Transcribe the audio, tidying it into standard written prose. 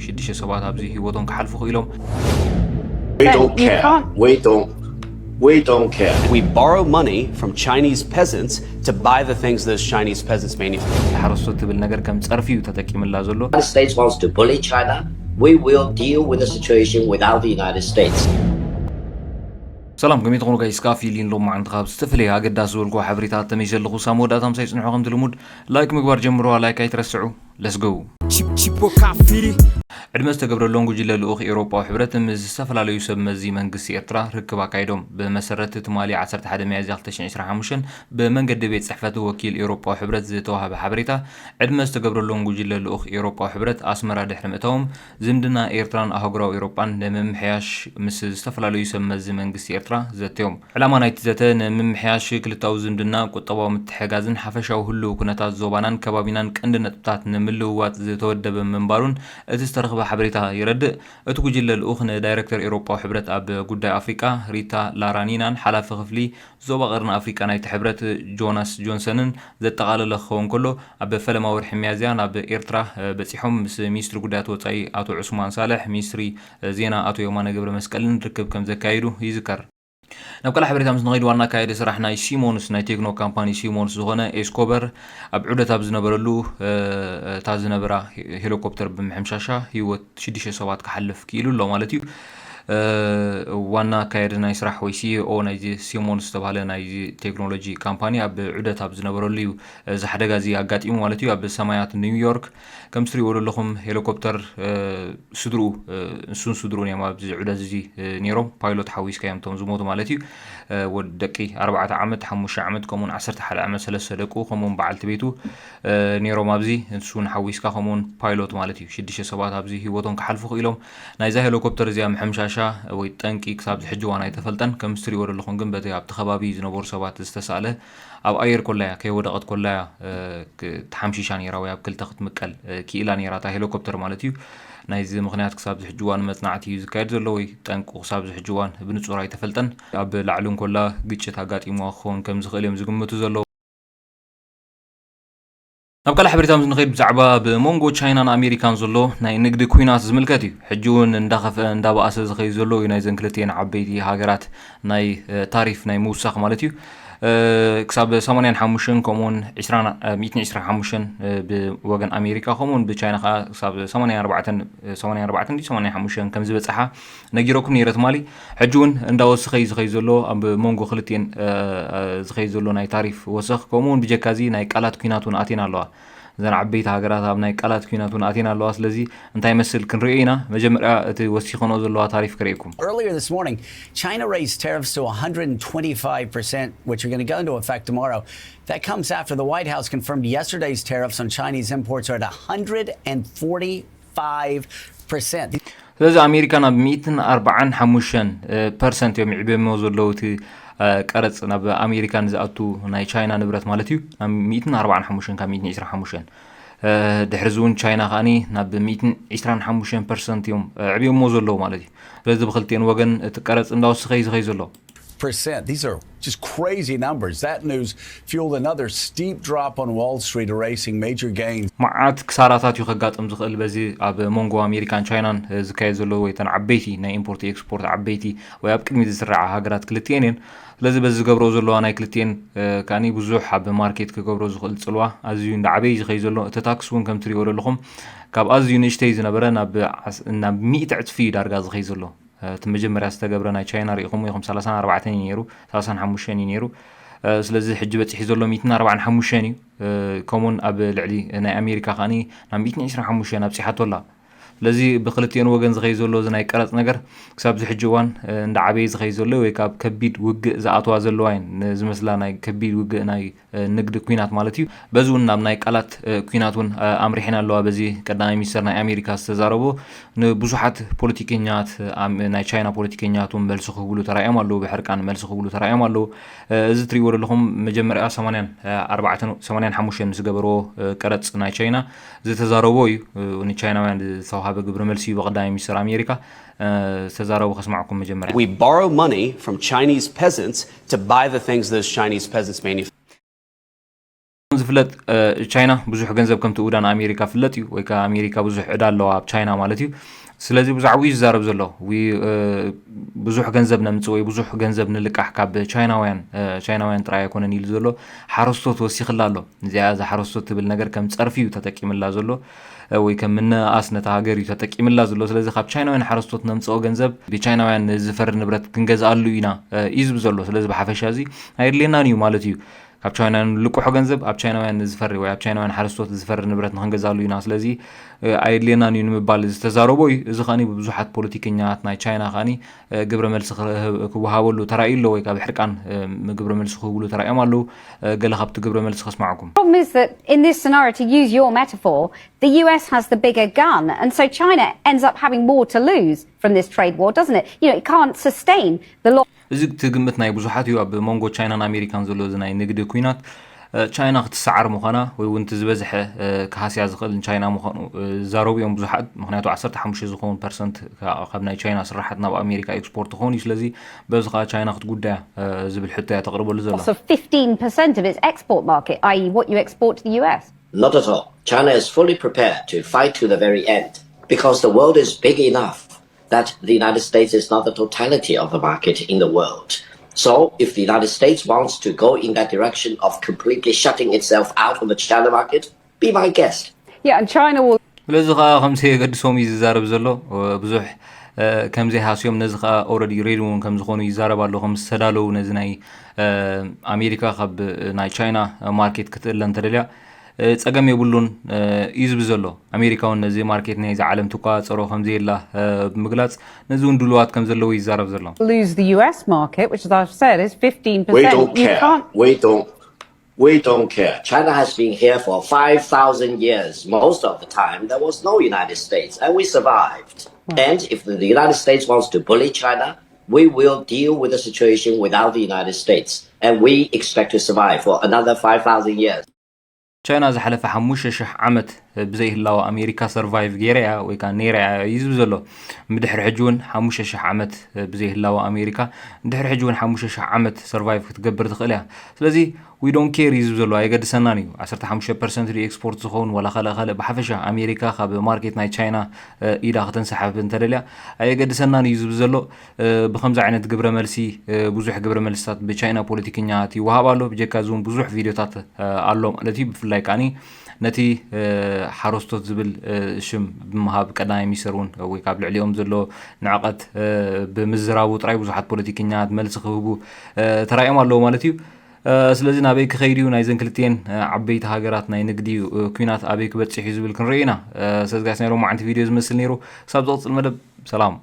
ሽድሽተ ሰባት ኣብዚ ህይወቶም ክሓልፉ ክኢሎም We don't care. We borrow money from Chinese peasants to buy the things those Chinese peasants manufacture. ሓረስቶት ትብል ነገር ከም ጸርፊ እዩ ተጠቂምላ ዘሎ The United States wants to bully China. We will deal with the situation without the United States. ሰላም ከመይ ትኾኑ ጋይስ ካፊ ሊን ሎም ማዕንት ካብ ዝተፈለየ ኣገዳሲ ዝበልኩ ሓበሬታት ተመይ ዘለኹ ሳሞዳት ኣምሳይ ጽንሑ ከም ትልሙድ ላይክ ምግባር ጀምሮ ላይክ ኣይትረስዑ let's go ዕድመ ዝተገብረሎም ጉጅለ ልኡኽ ኤውሮጳዊ ሕብረት ምስ ዝተፈላለዩ ሰብ መዚ መንግስቲ ኤርትራ ርክብ ኣካይዶም ብመሰረት ትማሊ 11 ሚያዝያ 2025 ብመንገዲ ቤት ጽሕፈት ወኪል ኤውሮጳዊ ሕብረት ዝተዋሃበ ሓበሬታ ዕድመ ዝተገብረሎም ጉጅለ ልኡኽ ኤውሮጳዊ ሕብረት ኣስመራ ድሕሪ ምእታዎም ዝምድና ኤርትራን ኣህጉራዊ ኤውሮጳን ንምምሕያሽ ምስ ዝተፈላለዩ ሰብ መዚ መንግስቲ ኤርትራ ዘተዮም ዕላማ ናይቲ ዘተ ንምምሕያሽ ክልታዊ ዝምድና ቁጠባዊ ምትሕጋዝን ሓፈሻዊ ህልው ኩነታት ዞባናን ከባቢናን ቀንዲ ነጥብታት ንምልውዋጥ ዝተወደበ ምንባሩን እቲ ዝተረኸበ ሓበሬታ ይረድእ እቲ ጉጅለ ልኡኽ ንዳይሬክተር ኤውሮጳዊ ሕብረት ኣብ ጉዳይ ኣፍሪቃ ሪታ ላራኒናን ሓላፊ ክፍሊ ዞባ ቀርኒ ኣፍሪቃ ናይቲ ሕብረት ጆናስ ጆንሰንን ዘጠቓለለ ክኸውን ከሎ ኣብ ፈለማ ወርሒ ሚያዝያ ናብ ኤርትራ በፂሖም ምስ ሚኒስትሪ ጉዳያት ወፃኢ ኣቶ ዑስማን ሳልሕ ሚኒስትሪ ዜና ኣቶ የማነ ገብረ መስቀልን ርክብ ከም ዘካይዱ ይዝከር ናብ ቀላ ሓበሬታ ምስ ንኸይድ ዋና ካይደ ስራሕ ናይ ሲሞንስ ናይ ቴክኖ ካምፓኒ ሲሞንስ ዝኾነ ኤስኮበር ኣብ ዑደት ኣብ ዝነበረሉ እታ ዝነበራ ሄሊኮፕተር ብምሕምሻሻ ህይወት 6 ሰባት ክሓልፍ ክኢሉ ኣሎ ማለት እዩ ዋና ካይደ ናይ ስራሕ ወይ ሲኢኦ ናይ ሲሞንስ ዝተባሃለ ናይ ቴክኖሎጂ ካምፓኒ ኣብ ዑደት ኣብ ዝነበረሉ እዩ እዚ ሓደጋ እዚ ኣጋጢሙ ማለት እዩ ኣብ ሰማያት ኒውዮርክ ከም ትሪእዎ ዘለኹም ሄሊኮፕተር ስድሩ እንሱን ስድሩን እዮም ኣብዚ ዑደት እዚ ነይሮም ፓይሎት ሓዊስካ እዮም ቶም ዝሞቱ ማለት እዩ ወደቂ 4 ዓመት 5 ዓመት ከምኡን 11 ዓመት 3 ደቁ ከምኡን በዓልቲ ቤቱ ነይሮም ኣብዚ እንሱን ሓዊስካ ከምኡን ፓይሎት ማለት እዩ 6 ሰባት ኣብዚ ህይወቶም ክሓልፉ ክኢሎም ናይዛ ሄሊኮፕተር እዚኣ ምሕምሻሻ ወይ ጠንቂ ክሳብ ዝሕጅዋን ኣይተፈልጠን ከም ትሪእዎ ዘለኹም ግን በቲ ኣብቲ ከባቢ ዝነበሩ ሰባት ዝተሳእለ ኣብ ኣየር ኮላያ ከይወደቐት ኮላያ ተሓምሺሻ ነይራ ወይ ኣብ ክልተ ክትምቀል ክኢላ ነይራ እታ ሄሊኮፕተር ማለት እዩ ናይዚ ምክንያት ክሳብ ዝሕጅዋን መጽናዕቲ እዩ ዝካየድ ዘሎ ወይ ጠንቁ ክሳብ ዝሕጅዋን ብንጹር ኣይተፈልጠን ኣብ ላዕሉን ኮላ ግጭት ኣጋጢሙ ክኸውን ከም ዝኽእል እዮም ዝግምቱ ዘለዉ ናብ ቀላ ሓበሬታ ምስ ንኸይድ ብዛዕባ ብሞንጎ ቻይናን ኣሜሪካን ዘሎ ናይ ንግዲ ኩናት ዝምልከት እዩ ሕጂ እውን እንዳኸፍአ እንዳበኣሰ ዝኸይድ ዘሎ እዩ ናይ ዘን ክልቲአን ዓበይቲ ሃገራት ናይ ታሪፍ ናይ ምውሳኽ ማለት እዩ ክሳብ 85 ከምኡን 125 ብወገን ኣሜሪካ ከምኡን ብቻይና ከዓ ክሳብ 84 ከም ዝበፅሓ ነጊረኩም ነይረ ትማሊ ሕጂ እውን እንዳወስኸ ዝኸይድ ዘሎ ኣብ ሞንጎ ክልቲአን ዝኸይድ ዘሎ ናይ ታሪፍ ወሰኽ ከምኡን ብጀካዚ ናይ ቃላት ኩናት እውን ኣቴና ኣለዋ ዘን ዓበይቲ ሃገራት ኣብ ናይ ቃላት ኩናቱን ኣቴና ኣለዋ ስለዚ እንታይ መስል ክንሪኦ ኢና መጀመርያ እቲ ወሲኾኖ ዘለዋ ታሪፍ ክሪእኩም Earlier this morning, China raised tariffs to 125%, which are going to go into effect tomorrow. That comes after the White House confirmed yesterday's tariffs on Chinese imports are at 145%. ስለዚ ኣሜሪካ ናብ 145% እዮም ይዕብየሞ ዘለዉ እቲ ቀረጽ ናብ ኣሜሪካን ዝኣቱ ናይ ቻይና ንብረት ማለት እዩ ናብ 145 ካብ 125 ድሕሪ እውን ቻይና ኻኒ ናብ 125% እዮም ዕብየሞ ዘለዉ ማለት እዩ ስለዚ ብክልቲአን ወገን እቲ ቀረጽ እንዳወስኸ ዝኸይ ዘሎ These are just crazy numbers. That news fueled another steep drop on Wall Street, erasing major gains. ማዓት ክሳራታት ይኸጋጥም ዝኽእል በዚ ኣብ ሞንጎ ኣሜሪካን ቻይናን ዝካየድ ዘሎ ወይ ተን ዓበይቲ ናይ ኢምፖርት ኤክስፖርት ዓበይቲ ወይ ኣብ ቅድሚ ዝስራዓ ሃገራት ክልቲአን እየን ስለዚ በዚ ዝገብሮ ዘለዋ ናይ ክልቲአን ካኒ ብዙሕ ኣብ ማርኬት ክገብሮ ዝኽእል ጽልዋ ኣዝዩ እንዳዓበይ ዝኸይድ ዘሎ እቲ ታክስ እውን ከም ትሪእዎ ዘለኹም ካብ ኣዝዩ ንእሽተይ ዝነበረ ናብ 100 እጥፊ ዳርጋ ዝኸይድ ዘሎ እቲ መጀመርያ ዝተገብረ ናይ ቻይና ሪኢኹም ኢኹም 34 እዩ ነይሩ 35 እዩ ነይሩ ስለዚ ሕጂ በፂሒ ዘሎ 145 እዩ ከምኡን ኣብ ልዕሊ ናይ ኣሜሪካ ኻኒ ናብ 125 ኣብፂሓቶላ ስለዚ ብክልቲአን ወገን ዝኸይድ ዘሎ እዚ ናይ ቀረጽ ነገር ክሳብ ዝሕጂ እዋን እንዳዓበይ ዝኸይድ ዘሎ ወይ ካብ ከቢድ ውግእ ዝኣትዋ ዘለዋ እየን ዝመስላ ናይ ከቢድ ውግእ ናይ ንግዲ ኩናት ማለት እዩ በዚ እውን ናብ ናይ ቃላት ኩናት እውን ኣምሪሒና ኣለዋ በዚ ቀዳማይ ሚኒስተር ናይ ኣሜሪካ ዝተዛረቦ ንብዙሓት ፖለቲከኛት ናይ ቻይና ፖለቲከኛት እውን መልሲ ክህብሉ ተራእዮም ኣለዉ ብሕርቃን መልሲ ክህብሉ ተራእዮም ኣለዉ እዚ ትሪእዎ ዘለኹም መጀመርያ 85 ምስ ገበርዎ ቀረጽ ናይ ቻይና ዝተዛረቦ እዩ ንቻይናውያን ዝተዋሃበ ግብረ መልሲ በቀዳማይ ሚኒስተር ኣሜሪካ ተዛረቡ ከስማዕኩም መጀመርያ We borrow money from Chinese peasants to buy the things those Chinese peasants manufacture. ዝፍለጥ ቻይና ብዙሕ ገንዘብ ከም ትውዳን ኣሜሪካ ፍለጥ እዩ ወይ ከዓ ኣሜሪካ ብዙሕ ዕዳ ኣለዋ ኣብ ቻይና ማለት እዩ ስለዚ ብዙሕ ይዛረብ ዘሎ ብዙሕ ገንዘብ ነምጽ ወይ ብዙሕ ገንዘብ ንልቃሕ ካብ ቻይናውያን ጥራይ ኣይኮነን ኢሉ ዘሎ ሓረስቶት ወሲኽላ ኣሎ እዚኣ ዛ ሓረስቶት ትብል ነገር ከም ጸርፊ እዩ ተጠቂምላ ዘሎ ወይ ከም ምንኣስ ነታ ሃገር እዩ ተጠቂምላ ዘሎ ስለዚ ካብ ቻይናውያን ሓረስቶት ነምጽኦ ገንዘብ ብቻይናውያን ዝፈሪ ንብረት ክንገዝኣሉ ኢና ይዝብ ዘሎ ስለዚ ብሓፈሻ እዚ ኣይድልየናን እዩ ማለት እዩ ካብ ቻይናውያን ልቁሕ ገንዘብ ኣብ ቻይናውያን ዝፈሪ ወይ ኣብ ቻይናውያን ሓረስቶት ዝፈሪ ንብረት ንክንገዛሉ ኢና ስለዚ ኣይድልየናን እዩ ንምባል ዝተዛረቦ እዩ እዚ ኸኒ ብዙሓት ፖለቲከኛታት ናይ ቻይና ኸኒ ግብረ መልሲ ክወሃበሉ ተራእዩ ወይ ካብ ሕርቃን ግብረ መልሲ ክህብሉ ተራእዮም ኣለዉ ገለ ካብቲ ግብረ መልሲ ከስማዕኩም problem is that in this scenario to use your metaphor the US has the bigger gun and so China ends up having more to lose from this trade war doesn't it it can't sustain the law እዚ ትግምት ናይ ብዙሓት እዩ ኣብ ሞንጎ ቻይናን ኣሜሪካን ዘሎ እዚ ናይ ንግዲ ኩናት ቻይና ክትሰዓር ምዃና ወይ እውን ዝበዝሐ ካህስያ ዝኽእል ቻይና ምዃኑ ዛረቡ እዮም ብዙሓት ምክንያቱ 15 ዝኾኑ ፐርሰንት ካብ ናይ ቻይና ስራሓት ናብ ኣሜሪካ ኤክስፖርት ዝኾኑ እዩ ስለዚ በዚ ከዓ ቻይና ክትጉዳያ ዝብል ሕቶ እያ ተቕርበሉ ዘሎ 15% of its export market i.e. what you export to the US Not at all. China is fully prepared to fight to the very end because the world is big enough that the United States is not the totality of the market in the world. So if the United States wants to go in that direction of completely shutting itself out of the China market, be my guest. Yeah, and China will... ስለዚ ከዓ ከምዚ ገዲሶም እዩ ዝዛረብ ዘሎ ብዙሕ ከምዚ ሃስዮም ነዚ ከዓ ኦልሬዲ ሬዲ እውን ከም ዝኾኑ ይዛረብ ኣሎ ከም ዝተዳለዉ ነዚ ናይ ኣሜሪካ ካብ ናይ ቻይና ማርኬት ክትእለ እንተደልያ ጸገም የብሉን ይዝብ ዘሎ ኣሜሪካ እውን ነዚ ማርኬት ናይ ዓለም ትቋፀሮ ከምዚ የላ ብምግላጽ ነዚ እውን ድልዋት ከም ዘለዎ ይዛረብ ዘሎ lose the US market which as I've said is 15% We don't care. We don't care. China has been here for 5,000 years. Most of the time, there was no United States, and we survived. And if the United States wants to bully China, we will deal with the situation without the United States. And we expect to survive for another 5,000 years. ቻይና ዝሓለፈ 5,000 ዓመት ብዘይህላዋ ኣሜሪካ ሰርቫይቭ ጌርያ ወይ ከዓ ኔርያ ይዝብ ዘሎ ምድሕሪ ሕጂ እውን 5,000 ዓመት ብዘይህላዋ ኣሜሪካ ምድሕሪ ሕጂ እውን 5,000 ዓመት ሰርቫይቭ ክትገብር ትኽእል እያ ስለዚ we don't care ይዝብ ዘሎ ኣይገድሰናን እዩ 15% ኤክስፖርት ዝኾን ወላ ኸለ ብሓፈሻ ኣሜሪካ ካብ ማርኬት ናይ ቻይና ኢዳ ክትንሰሓብ እንተደልያ ኣይገድሰናን እዩ ዝብ ዘሎ ብከምዚ ዓይነት ግብረ መልሲ ብዙሕ ግብረ መልስታት ብቻይና ፖለቲከኛታት ይወሃብ ኣሎ ብጀካ ዙም ብዙሕ ቪድዮታት ኣሎ ማለት እዩ ብፍላይ ካኒ ነቲ ሓረስቶት ዝብል ሽም ብምሃብ ቀዳማይ ሚኒስትር እውን ወይ ካብ ልዕሊኦም ዘሎ ንዕቐት ብምዝራቡ ጥራይ ብዙሓት ፖለቲከኛታት መልሲ ክህቡ ተራእዮም ኣለዎ ማለት እዩ ስለዚ ናበይ ክኸይድ እዩ ናይ ዘንክልቴን ዓበይቲ ሃገራት ናይ ንግዲ ኩናት ኣበይ ክበፅሕ እዩ ዝብል ክንርኢ ኢና ሰዝጋስ ነይሮም ዓንቲ ቪድዮ ዝመስል ነይሩ ክሳብ ዝቕፅል መደብ ሰላም